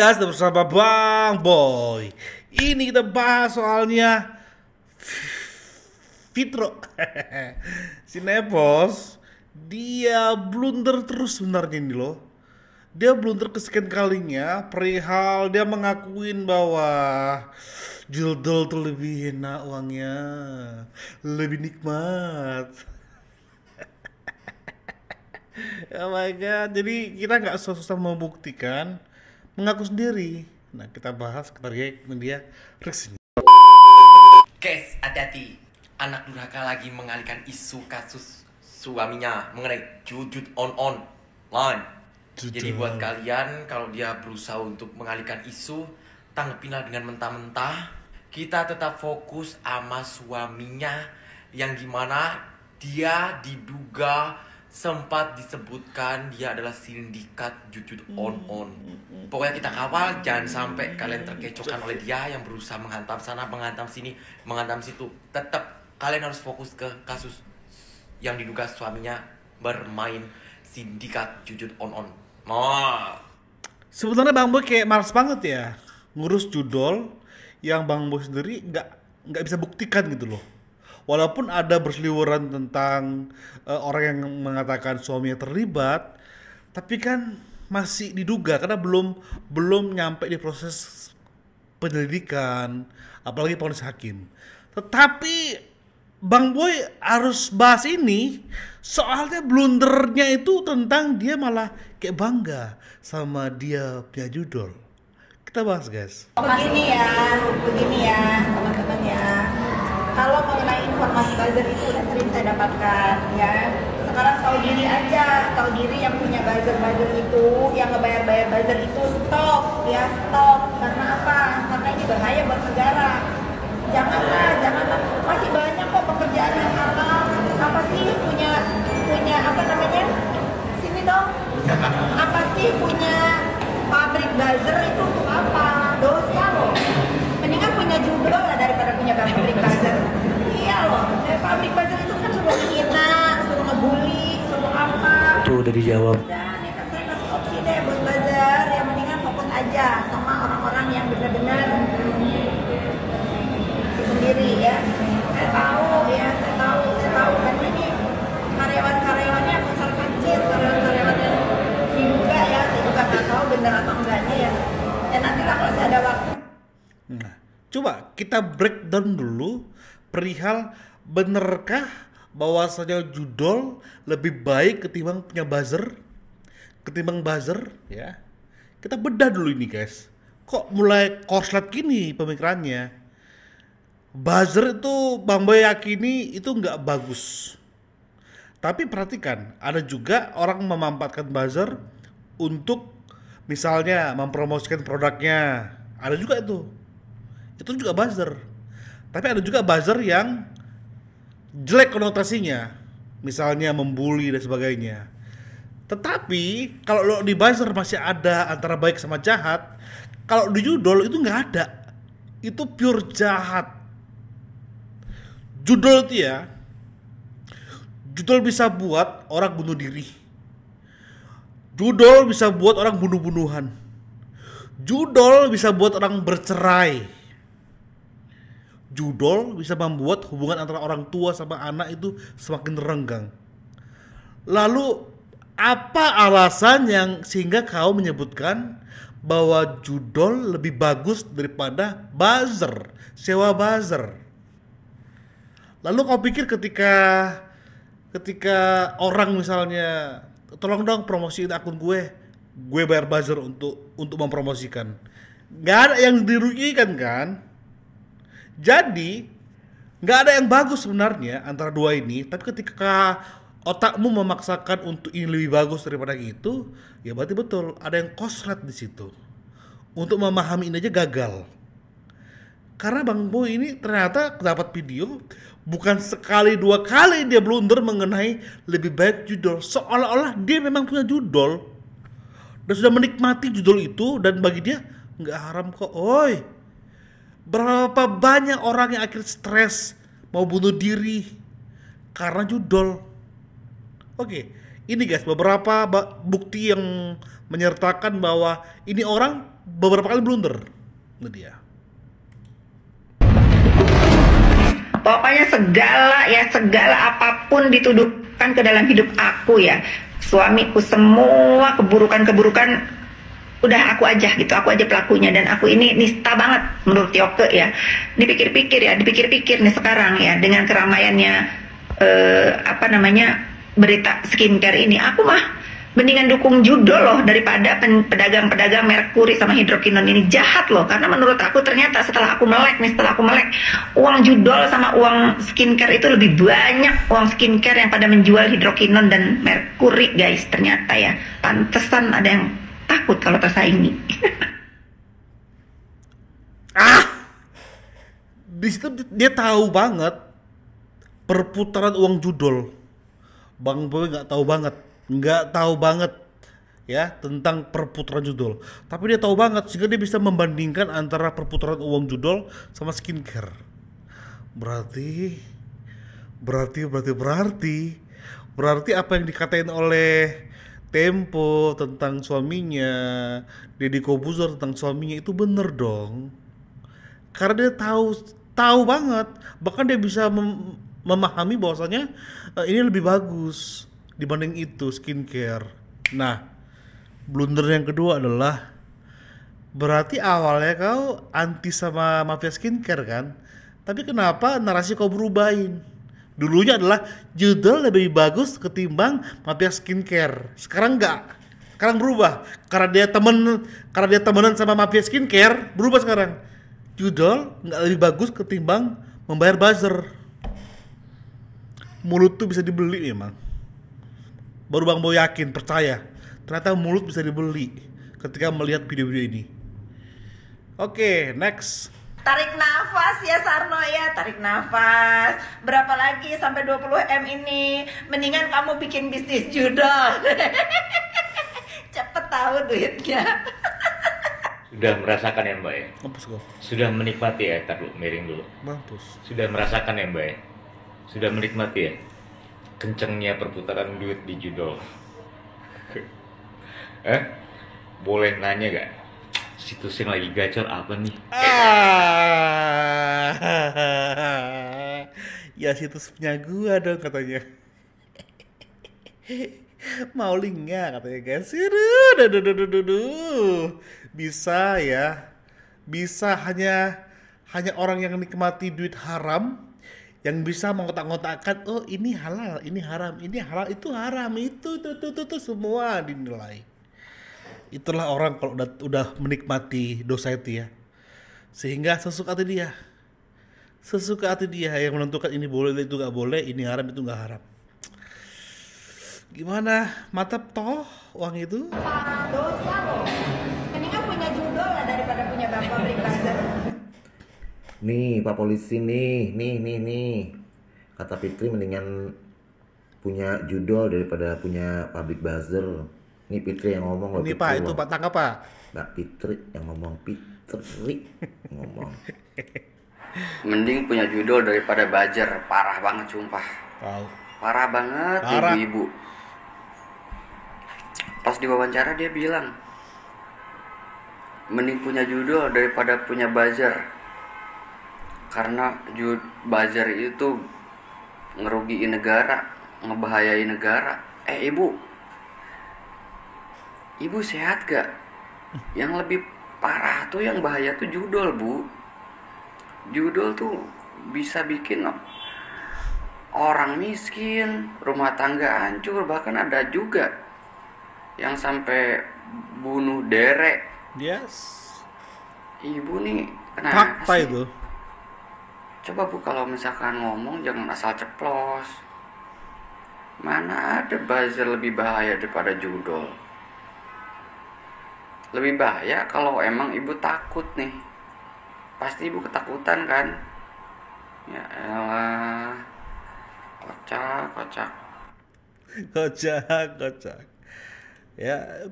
guys, bersama Bang Boy. Ini kita bahas soalnya Fitro. Si Nepos, dia blunder terus sebenarnya ini loh. Dia blunder kesekian kalinya perihal dia mengakuin bahwa judol tuh lebih enak uangnya, lebih nikmat. Oh my god, jadi kita nggak susah membuktikan, mengaku sendiri. Nah, kita bahas, kita react dia reaksi. Guys, hati-hati. Anak durhaka lagi mengalihkan isu kasus suaminya mengenai jujut online. Jadi buat kalian, kalau dia berusaha untuk mengalihkan isu, tanggepinlah dengan mentah-mentah. Kita tetap fokus sama suaminya yang dimana dia diduga sempat disebutkan dia adalah sindikat jujut on. Pokoknya kita kawal, jangan sampai kalian terkecohkan oleh dia yang berusaha menghantam sana, menghantam sini, menghantam situ. Tetap kalian harus fokus ke kasus yang diduga suaminya bermain sindikat jujut on. Sebenarnya Bang Boy kayak males banget ya ngurus judol yang Bang Boy sendiri nggak bisa buktikan gitu loh. Walaupun ada berseliweran tentang orang yang mengatakan suaminya terlibat, tapi kan masih diduga karena belum nyampe di proses penyelidikan, apalagi vonis hakim. Tetapi Bang Boy harus bahas ini, soalnya blundernya itu tentang dia malah kayak bangga sama dia punya judol. Kita bahas guys. Begini ya teman-teman ya. Kalau mengenai informasi buzzer itu udah sering saya dapatkan ya. Sekarang tahu diri aja, tahu diri yang punya buzzer itu, yang ngebayar buzzer itu stop. Karena apa? Karena ini bahaya buat negara. Janganlah. Masih banyak kok pekerjaan yang halal. Apa sih punya apa namanya? Sini dong. Apa sih punya pabrik buzzer itu untuk apa? Dosa loh. Mendingan punya judul lah daripada punya pabrik buzzer. Iya loh, pabrik buzzer itu kan suruh menghina, suruh ngebully, suruh apa. Itu udah dijawab. Dan ya kan saya kasih opsi deh buat buzzer, yang mendingan fokus aja sama orang-orang yang benar-benar sendiri ya. Saya tahu karena ini karyawan-karyawannya besar kecil, karyawan-karyawan yang diduga ya, saya juga nggak tahu benar atau enggaknya ya. Dan nanti lah kalau saya ada waktu. Nah, coba kita breakdown dulu perihal benerkah bahwasanya judol lebih baik ketimbang buzzer ya. Kita bedah dulu ini guys. Kok mulai korslet gini pemikirannya? Buzzer itu Bang Boy yakini itu nggak bagus. Tapi perhatikan, ada juga orang memanfaatkan buzzer untuk misalnya mempromosikan produknya. Ada juga itu juga buzzer. Tapi ada juga buzzer yang jelek konotasinya, misalnya membuli dan sebagainya. Tetapi kalau lo di buzzer masih ada antara baik sama jahat, kalau di judol itu nggak ada, itu pure jahat. Judol itu ya, judol bisa buat orang bunuh diri, judol bisa buat orang bunuh-bunuhan, judol bisa buat orang bercerai, judol bisa membuat hubungan antara orang tua sama anak itu semakin renggang. Lalu apa alasan yang sehingga kau menyebutkan bahwa judol lebih bagus daripada buzzer, sewa buzzer? Lalu kau pikir ketika orang misalnya tolong dong promosiin akun gue bayar buzzer untuk mempromosikan, nggak ada yang dirugikan kan? Jadi nggak ada yang bagus sebenarnya antara dua ini. Tapi ketika otakmu memaksakan untuk ini lebih bagus daripada itu, ya berarti betul ada yang koslet di situ. Untuk memahami ini aja gagal. Karena Bang Boy ini ternyata dapat video bukan sekali dua kali dia blunder mengenai lebih baik judol, seolah-olah dia memang punya judol dan sudah menikmati judol itu, dan bagi dia nggak haram kok. Oi, berapa banyak orang yang akhirnya stres mau bunuh diri karena judol. Oke, ini guys beberapa bukti yang menyertakan bahwa ini orang beberapa kali blunder. Itu dia. Pokoknya segala apapun dituduhkan ke dalam hidup aku ya, suamiku, semua keburukan-keburukan udah aku aja gitu, aku aja pelakunya, dan aku ini nista banget menurut Yoke ya. Dipikir-pikir nih sekarang ya, dengan keramaiannya berita skincare ini, aku mah mendingan dukung judol loh daripada pedagang-pedagang merkuri sama hidrokinon ini. Jahat loh, karena menurut aku ternyata setelah aku melek, uang judol sama uang skincare itu lebih banyak uang skincare yang pada menjual hidrokinon dan merkuri guys. Ternyata ya, pantesan ada yang takut kalau tersaingi. Di situ dia tahu banget perputaran uang judol. Bang Boy nggak tahu banget ya tentang perputaran judol. Tapi dia tahu banget sehingga dia bisa membandingkan antara perputaran uang judol sama skincare. Berarti apa yang dikatain oleh Tempo tentang suaminya, Deddy Corbuzier tentang suaminya itu bener dong. Karena dia tahu banget, bahkan dia bisa memahami bahwasanya ini lebih bagus dibanding itu skincare. Nah, blunder yang kedua adalah berarti awalnya kau anti sama mafia skincare kan? Tapi kenapa narasi kau berubahin? Dulunya adalah judul lebih bagus ketimbang mafia skincare. Sekarang enggak. Sekarang berubah. Karena dia temenan sama mafia skincare, berubah sekarang. Judul enggak lebih bagus ketimbang membayar buzzer. Mulut tuh bisa dibeli memang. Baru Bang Boy yakin, percaya. Ternyata mulut bisa dibeli ketika melihat video-video ini. Oke, next. Tarik nafas ya Sarno ya, tarik nafas. Berapa lagi sampai 20M ini? Mendingan kamu bikin bisnis judol. Cepet tahu duitnya. Sudah merasakan ya Mbak ya? Mampus kok. Sudah menikmati ya? Ntar dulu, miring dulu. Mampus. Sudah merasakan ya Mbak ya? Sudah menikmati ya? Kencengnya perputaran duit di judol. Boleh nanya gak? Situs yang lagi gacor apa nih? Ya situs punya gua dong katanya. Mau linknya katanya guys. Aduh. Bisa ya. Bisa hanya orang yang nikmati duit haram yang bisa mengotak-ngotakkan, oh ini halal, ini haram, ini halal, itu haram, itu semua dinilai. Itulah orang kalau udah menikmati dosa itu ya. Sehingga sesuka hati dia yang menentukan ini boleh, itu gak boleh, ini haram, itu gak haram. Gimana? Mantap toh uang itu? Dosa loh. Mendingan punya judol lah daripada punya bapak beli buzzer. Nih Pak Polisi nih. Kata Fitri mendingan punya judol daripada punya public buzzer. Ini Fitri yang ngomong loh. Ini Pak, itu Pak tangkap Pak. Mbak Fitri yang ngomong, ngomong. Mending punya judol daripada buzzer, parah banget sumpah. Tahu. Parah banget ibu-ibu. Pas diwawancara dia bilang, mending punya judol daripada punya buzzer. Karena buzzer itu ngerugiin negara, ngebahayain negara. Ibu sehat gak? Yang lebih parah tuh, yang bahaya tuh judol, Bu. Judol tuh bisa bikin orang miskin, rumah tangga hancur, bahkan ada juga yang sampai bunuh derek. Yes. Ibu nih kenapa Fakta sih? itu. Coba Bu kalau misalkan ngomong jangan asal ceplos. Mana ada buzzer lebih bahaya daripada judol? Lebih bahaya kalau emang ibu takut nih. Pasti ibu ketakutan kan? Ya elah. Kocak. Ya,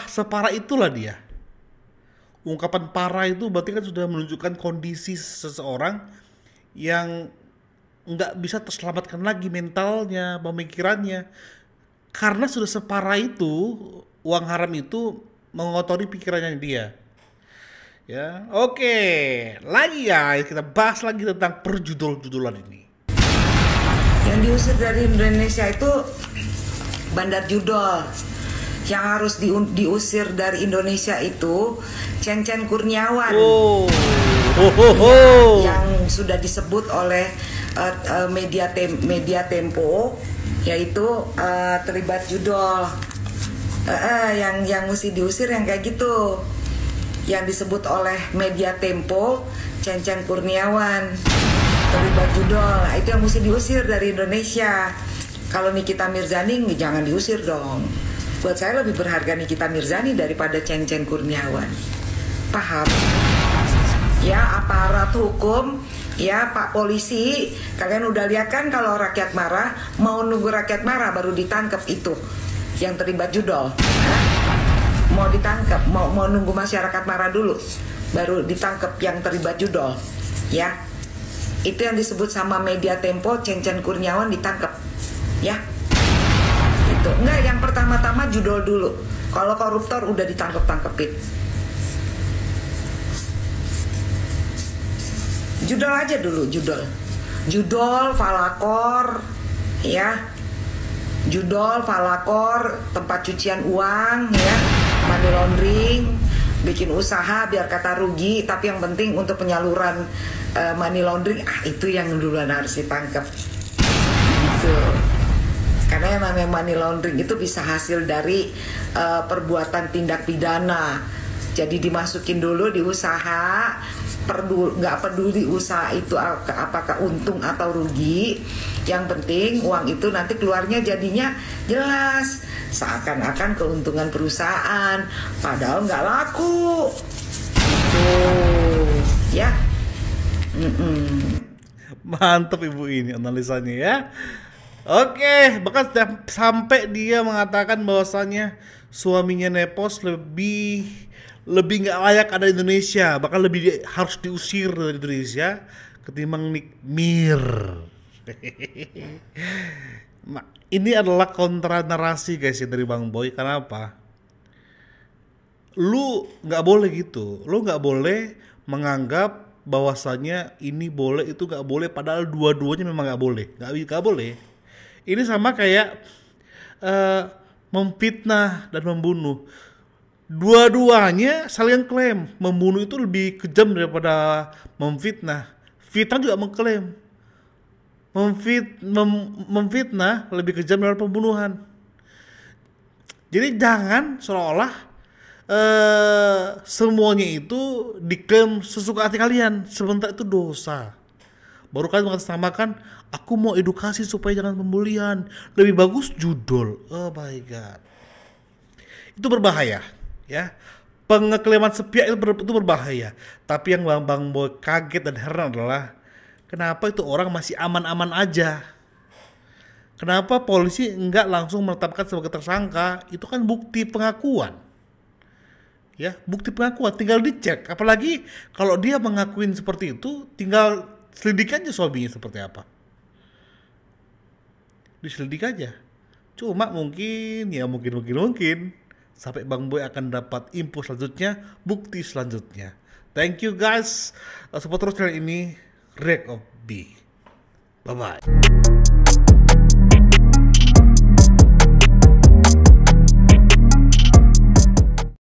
separah itulah dia. Ungkapan parah itu berarti kan sudah menunjukkan kondisi seseorang yang nggak bisa terselamatkan lagi mentalnya, pemikirannya. Karena sudah separah itu, uang haram itu mengotori pikirannya dia. Ya, oke. Lagi ya, kita bahas lagi tentang perjudul-judulan ini. Yang diusir dari Indonesia itu bandar judol. Yang harus diusir dari Indonesia itu Cen-Cen Kurniawan. Yang sudah disebut oleh media Tempo, yaitu terlibat judol. Yang mesti diusir yang kayak gitu. Yang disebut oleh media Tempo, Cen-Cen Kurniawan terlibat judol. Nah, itu yang mesti diusir dari Indonesia. Kalau Nikita Mirzani jangan diusir dong. Buat saya lebih berharga Nikita Mirzani daripada Cen-Cen Kurniawan. Paham? Ya, aparat hukum, ya Pak Polisi, kalian udah lihat kan kalau rakyat marah, mau nunggu rakyat marah baru ditangkap itu yang terlibat judol. Mau ditangkap, mau nunggu masyarakat marah dulu baru ditangkap yang terlibat judol. Ya. Itu yang disebut sama media Tempo, Cen-Cen Kurniawan ditangkap. Ya. Itu. Enggak, yang pertama-tama judol dulu. Kalau koruptor udah ditangkep-tangkepin. Judol aja dulu, judol. Judol, falakor, ya. Judol, falakor, tempat cucian uang, ya. Money laundering, bikin usaha biar kata rugi, tapi yang penting untuk penyaluran money laundering, itu yang duluan harus ditangkap. Gitu. Karena yang namanya money laundering itu bisa hasil dari perbuatan tindak pidana. Jadi dimasukin dulu di usaha, nggak peduli usaha itu apakah untung atau rugi. Yang penting uang itu nanti keluarnya jadinya jelas, seakan-akan keuntungan perusahaan, padahal nggak laku. Gitu, ya. Mantap ibu ini analisanya ya. Oke, bahkan sampai dia mengatakan bahwasannya suaminya Nepos lebih nggak layak ada di Indonesia, bahkan lebih harus diusir dari Indonesia ketimbang Nick Mir. Ini adalah kontra narasi guys ya dari Bang Boy. Kenapa? Lu nggak boleh gitu, lu nggak boleh menganggap bahwasannya ini boleh itu nggak boleh, padahal dua-duanya memang nggak boleh. Ini sama kayak memfitnah dan membunuh. Dua-duanya saling klaim membunuh itu lebih kejam daripada memfitnah. Fitnah juga mengklaim memfitnah lebih kejam daripada pembunuhan. Jadi jangan seolah-olah semuanya itu diklaim sesuka hati kalian, sebentar itu dosa. Baru kalian mengatasnamakan, aku mau edukasi supaya jangan pembulian. Lebih bagus judul. Oh my god. Itu berbahaya, ya. Pengeklaiman sepihak itu berbahaya. Tapi yang Bang Boy kaget dan heran adalah kenapa itu orang masih aman-aman aja. Kenapa polisi enggak langsung menetapkan sebagai tersangka? Itu kan bukti pengakuan. Ya, bukti pengakuan tinggal dicek. Apalagi kalau dia mengakuin seperti itu, tinggal selidik aja suaminya seperti apa. Diselidik aja. Cuma mungkin sampai Bang Boy akan dapat info selanjutnya, bukti selanjutnya. Thank you guys. Support terus channel ini. Rek of B. Bye bye.